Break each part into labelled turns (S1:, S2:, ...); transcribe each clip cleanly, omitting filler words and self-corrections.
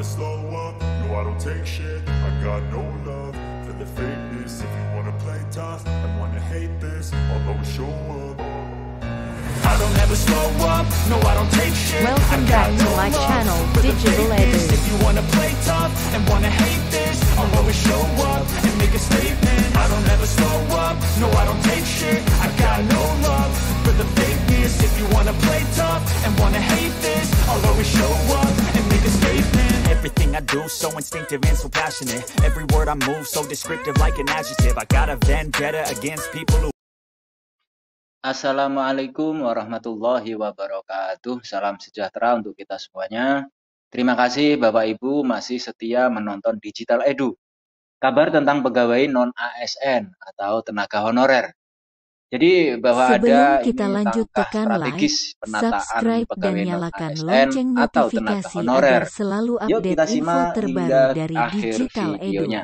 S1: never slow up, no I don't take shit. I got no love for the fakeness. If you wanna play tough and wanna hate this, I'll always show up. I don't ever slow up, no I don't take shit.
S2: Welcome back to my channel, Digital Edu.
S1: If you wanna play tough and wanna hate this, I'll always show up and make a statement. I don't ever slow up, no I don't take shit. I got no love for the fakeness. If you wanna play tough and wanna hate this, I'll always show up and make a statement.
S3: Everything I do so instinctive and so passionate. Every word I move so descriptive like an adjective. I got a vendetta against people who
S4: Assalamualaikum warahmatullahi wabarakatuh. Salam sejahtera untuk kita semuanya. Terima kasih Bapak Ibu masih setia menonton Digital Edu. Kabar tentang pegawai non-ASN atau tenaga honorer. Jadi bahwa
S2: Sebelum
S4: ada
S2: kita
S4: ini
S2: lanjut,
S4: langkah
S2: tekan like,
S4: strategis penataan
S2: subscribe, dan
S4: pegawai
S2: nyalakan
S4: non-ASN
S2: lonceng
S4: atau tenaga
S2: notifikasi
S4: honorer.
S2: agar selalu
S4: Yuk
S2: update
S4: kita
S2: info
S4: simak
S2: terbaru
S4: hingga
S2: dari
S4: akhir
S2: Digital Edu.
S4: videonya.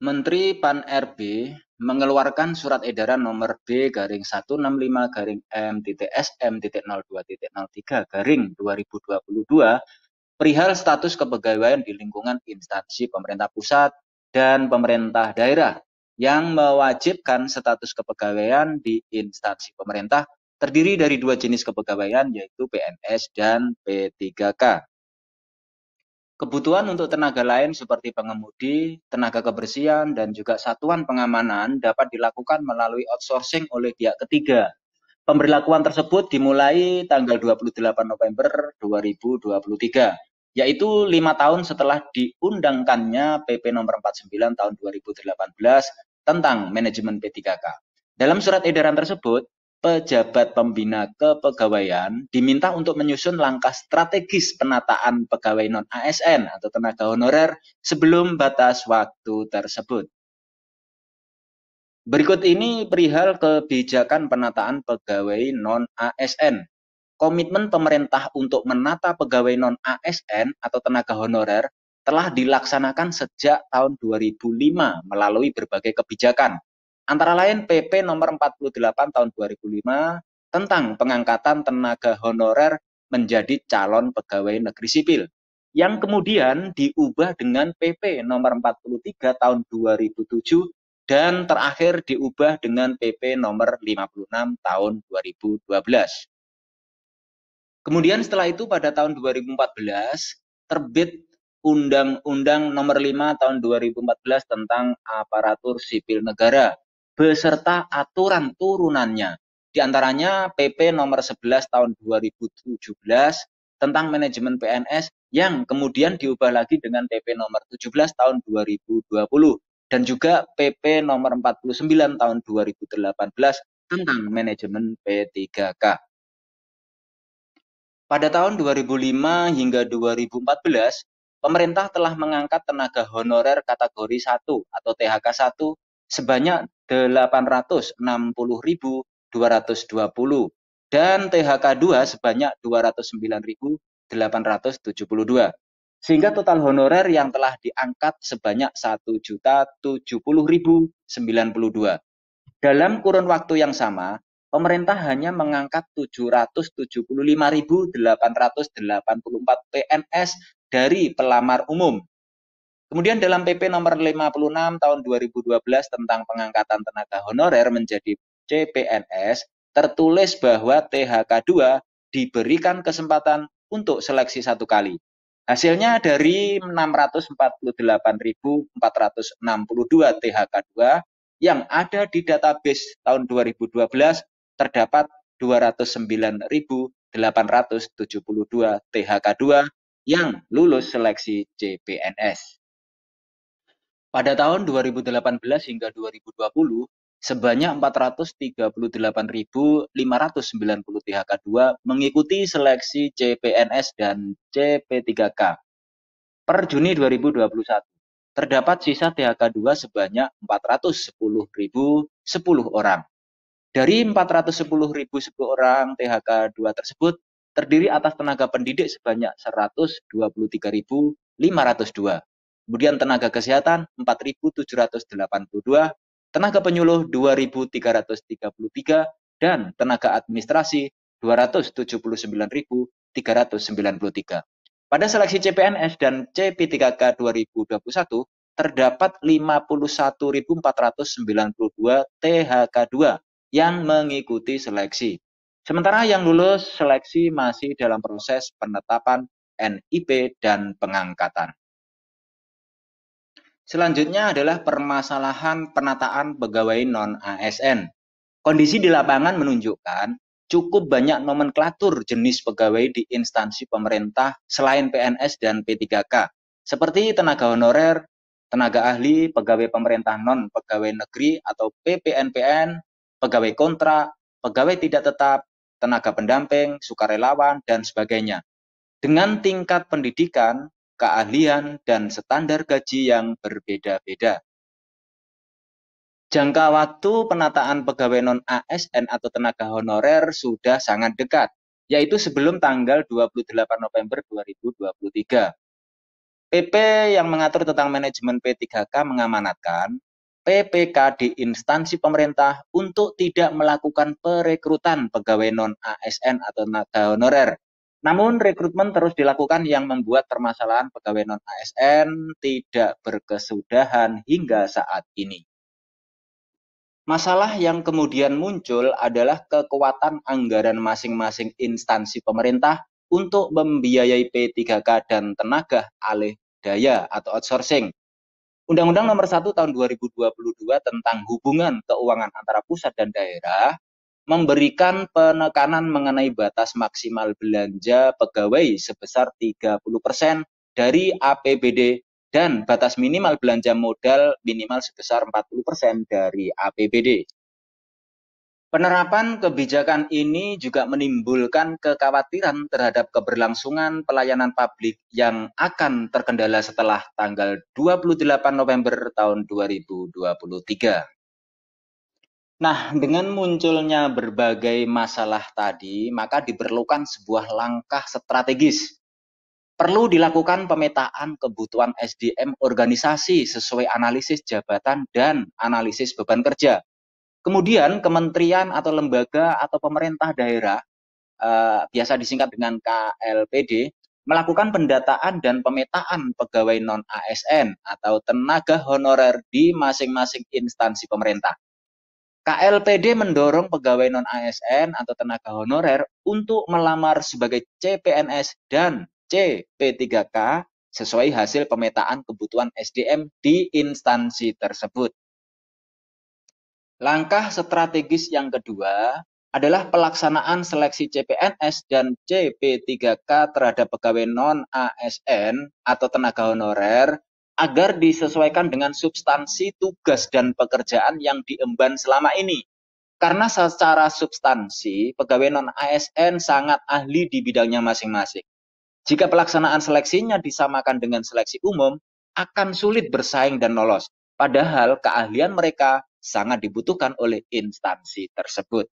S4: Menteri Pan-RB mengeluarkan surat edaran nomor B-165-M.SM.02.03 perihal status kepegawaian di lingkungan instansi pemerintah pusat dan pemerintah daerah yang mewajibkan status kepegawaian di instansi pemerintah terdiri dari dua jenis kepegawaian, yaitu PNS dan P3K. Kebutuhan untuk tenaga lain seperti pengemudi, tenaga kebersihan, dan juga satuan pengamanan dapat dilakukan melalui outsourcing oleh pihak ketiga. Pemberlakuan tersebut dimulai tanggal 28 November 2023, yaitu 5 tahun setelah diundangkannya PP nomor 49 tahun 2018 tentang manajemen P3K. Dalam surat edaran tersebut, pejabat pembina kepegawaian diminta untuk menyusun langkah strategis penataan pegawai non-ASN atau tenaga honorer sebelum batas waktu tersebut. Berikut ini perihal kebijakan penataan pegawai non-ASN. Komitmen pemerintah untuk menata pegawai non-ASN atau tenaga honorer telah dilaksanakan sejak tahun 2005 melalui berbagai kebijakan. Antara lain PP nomor 48 tahun 2005 tentang pengangkatan tenaga honorer menjadi calon pegawai negeri sipil, yang kemudian diubah dengan PP nomor 43 tahun 2007 dan terakhir diubah dengan PP nomor 56 tahun 2012. Kemudian setelah itu pada tahun 2014 terbit Undang-Undang nomor 5 tahun 2014 tentang aparatur sipil negara beserta aturan turunannya, diantaranya PP nomor 11 tahun 2017 tentang manajemen PNS yang kemudian diubah lagi dengan PP nomor 17 tahun 2020 dan juga PP nomor 49 tahun 2018 tentang manajemen P3K. Pada tahun 2005 hingga 2014, pemerintah telah mengangkat tenaga honorer kategori 1 atau THK 1 sebanyak 860.220 dan THK 2 sebanyak 209.872. Sehingga total honorer yang telah diangkat sebanyak 1.070.092. Dalam kurun waktu yang sama, pemerintah hanya mengangkat 775.884 PNS dari pelamar umum. Kemudian dalam PP nomor 56 tahun 2012 tentang pengangkatan tenaga honorer menjadi CPNS, tertulis bahwa THK 2 diberikan kesempatan untuk seleksi 1 kali. Hasilnya dari 648.462 THK 2 yang ada di database tahun 2012 terdapat 209.872 THK 2 yang lulus seleksi CPNS. Pada tahun 2018 hingga 2020, sebanyak 438.590 THK 2 mengikuti seleksi CPNS dan CP3K. Per Juni 2021, terdapat sisa THK 2 sebanyak 410.010 orang. Dari 410.010 orang THK 2 tersebut, terdiri atas tenaga pendidik sebanyak 123.502. Kemudian tenaga kesehatan 4.782, tenaga penyuluh 2.333, dan tenaga administrasi 279.393. Pada seleksi CPNS dan CP3K 2021, terdapat 51.492 THK2 yang mengikuti seleksi. Sementara yang lulus seleksi masih dalam proses penetapan NIP dan pengangkatan. Selanjutnya adalah permasalahan penataan pegawai non-ASN. Kondisi di lapangan menunjukkan cukup banyak nomenklatur jenis pegawai di instansi pemerintah selain PNS dan P3K, seperti tenaga honorer, tenaga ahli, pegawai pemerintah non-pegawai negeri atau PPNPN, pegawai kontrak, pegawai tidak tetap, tenaga pendamping, sukarelawan, dan sebagainya. Dengan tingkat pendidikan, keahlian, dan standar gaji yang berbeda-beda. Jangka waktu penataan pegawai non-ASN atau tenaga honorer sudah sangat dekat, yaitu sebelum tanggal 28 November 2023. PP yang mengatur tentang manajemen P3K mengamanatkan PPK di instansi pemerintah untuk tidak melakukan perekrutan pegawai non-ASN atau tenaga honorer. Namun rekrutmen terus dilakukan yang membuat permasalahan pegawai non-ASN tidak berkesudahan hingga saat ini. Masalah yang kemudian muncul adalah kekuatan anggaran masing-masing instansi pemerintah untuk membiayai P3K dan tenaga alih daya atau outsourcing. Undang-Undang Nomor 1 Tahun 2022 tentang hubungan keuangan antara pusat dan daerah memberikan penekanan mengenai batas maksimal belanja pegawai sebesar 30% dari APBD dan batas minimal belanja modal minimal sebesar 40% dari APBD. Penerapan kebijakan ini juga menimbulkan kekhawatiran terhadap keberlangsungan pelayanan publik yang akan terkendala setelah tanggal 28 November tahun 2023. Nah, dengan munculnya berbagai masalah tadi, maka diperlukan sebuah langkah strategis. Perlu dilakukan pemetaan kebutuhan SDM organisasi sesuai analisis jabatan dan analisis beban kerja. Kemudian kementerian atau lembaga atau pemerintah daerah, biasa disingkat dengan KLPD, melakukan pendataan dan pemetaan pegawai non-ASN atau tenaga honorer di masing-masing instansi pemerintah. KLPD mendorong pegawai non-ASN atau tenaga honorer untuk melamar sebagai CPNS dan CP3K sesuai hasil pemetaan kebutuhan SDM di instansi tersebut. Langkah strategis yang kedua adalah pelaksanaan seleksi CPNS dan CP3K terhadap pegawai non-ASN atau tenaga honorer agar disesuaikan dengan substansi tugas dan pekerjaan yang diemban selama ini. Karena secara substansi, pegawai non-ASN sangat ahli di bidangnya masing-masing. Jika pelaksanaan seleksinya disamakan dengan seleksi umum, akan sulit bersaing dan lolos. Padahal keahlian mereka sangat dibutuhkan oleh instansi tersebut.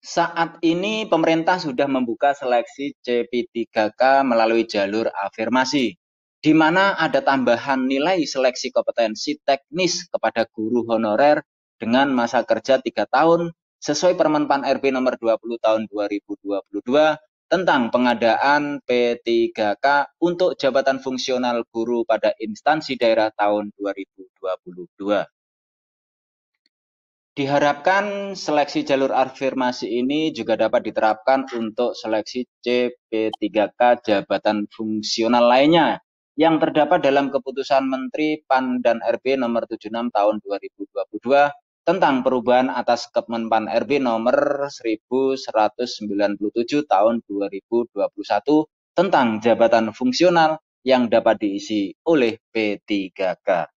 S4: Saat ini pemerintah sudah membuka seleksi CP3K melalui jalur afirmasi, di mana ada tambahan nilai seleksi kompetensi teknis kepada guru honorer dengan masa kerja 3 tahun sesuai Permen Pan RB nomor 20 tahun 2022 tentang pengadaan P3K untuk jabatan fungsional guru pada instansi daerah tahun 2022. Diharapkan seleksi jalur afirmasi ini juga dapat diterapkan untuk seleksi CP3K jabatan fungsional lainnya yang terdapat dalam Keputusan Menteri PAN dan RB nomor 76 tahun 2022 tentang perubahan atas Kemenpan RB nomor 1197 tahun 2021 tentang jabatan fungsional yang dapat diisi oleh P3K.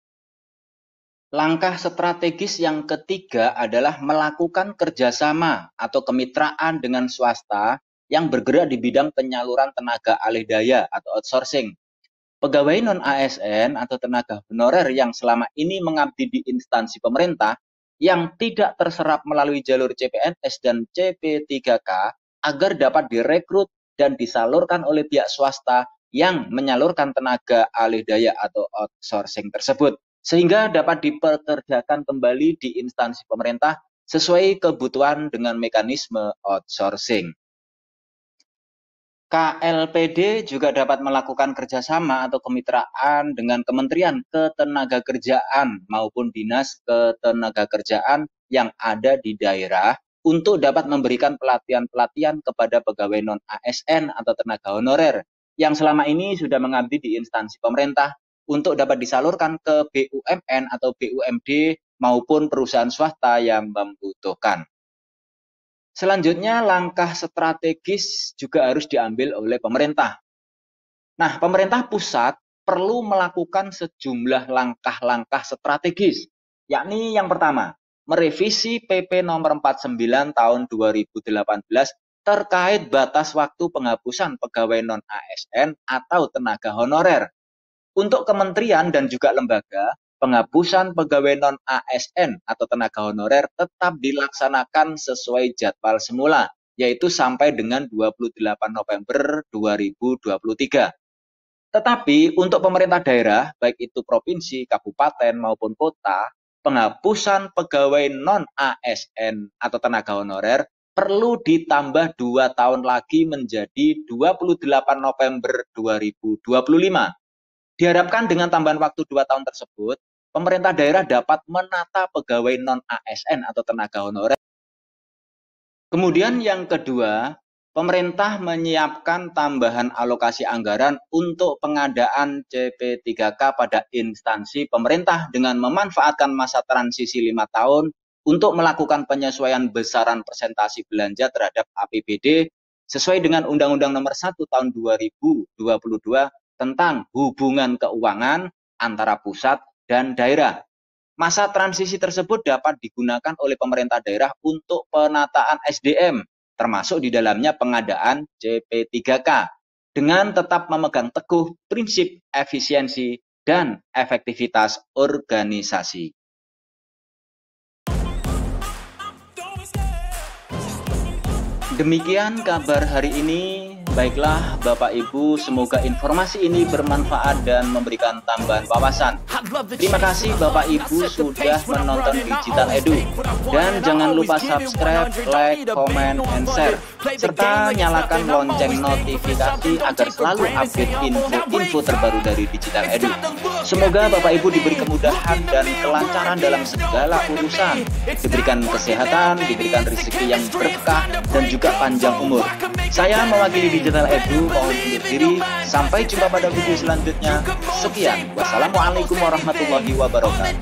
S4: Langkah strategis yang ketiga adalah melakukan kerjasama atau kemitraan dengan swasta yang bergerak di bidang penyaluran tenaga alih daya atau outsourcing. Pegawai non-ASN atau tenaga honorer yang selama ini mengabdi di instansi pemerintah yang tidak terserap melalui jalur CPNS dan CP3K agar dapat direkrut dan disalurkan oleh pihak swasta yang menyalurkan tenaga alih daya atau outsourcing tersebut, sehingga dapat dipekerjakan kembali di instansi pemerintah sesuai kebutuhan dengan mekanisme outsourcing. KLPD juga dapat melakukan kerjasama atau kemitraan dengan Kementerian Ketenagakerjaan maupun Dinas Ketenagakerjaan yang ada di daerah untuk dapat memberikan pelatihan-pelatihan kepada pegawai non-ASN atau tenaga honorer yang selama ini sudah mengabdi di instansi pemerintah untuk dapat disalurkan ke BUMN atau BUMD maupun perusahaan swasta yang membutuhkan. Selanjutnya, langkah strategis juga harus diambil oleh pemerintah. Nah, pemerintah pusat perlu melakukan sejumlah langkah-langkah strategis, yakni yang pertama, merevisi PP nomor 49 tahun 2018 terkait batas waktu penghapusan pegawai non-ASN atau tenaga honorer. Untuk kementerian dan juga lembaga, penghapusan pegawai non-ASN atau tenaga honorer tetap dilaksanakan sesuai jadwal semula, yaitu sampai dengan 28 November 2023. Tetapi untuk pemerintah daerah, baik itu provinsi, kabupaten, maupun kota, penghapusan pegawai non-ASN atau tenaga honorer perlu ditambah 2 tahun lagi menjadi 28 November 2025. Diharapkan dengan tambahan waktu 2 tahun tersebut, pemerintah daerah dapat menata pegawai non-ASN atau tenaga honorer. Kemudian yang kedua, pemerintah menyiapkan tambahan alokasi anggaran untuk pengadaan CP3K pada instansi pemerintah dengan memanfaatkan masa transisi 5 tahun untuk melakukan penyesuaian besaran persentase belanja terhadap APBD sesuai dengan Undang-Undang Nomor 1 Tahun 2022 tentang hubungan keuangan antara pusat dan daerah. Masa transisi tersebut dapat digunakan oleh pemerintah daerah untuk penataan SDM, termasuk di dalamnya pengadaan CP3K, dengan tetap memegang teguh prinsip efisiensi dan efektivitas organisasi. Demikian kabar hari ini. Baiklah Bapak Ibu, semoga informasi ini bermanfaat dan memberikan tambahan wawasan. Terima kasih Bapak Ibu sudah menonton Digital Edu. Dan jangan lupa subscribe, like, comment, and share. Serta nyalakan lonceng notifikasi agar selalu update info-info terbaru dari Digital Edu. Semoga Bapak Ibu diberi kemudahan dan kelancaran dalam segala urusan. Diberikan kesehatan, diberikan rezeki yang berkah, dan juga panjang umur. Saya mewakili Digital Edu mohon undur diri. Sampai jumpa pada video selanjutnya. Sekian. Wassalamualaikum warahmatullahi wabarakatuh.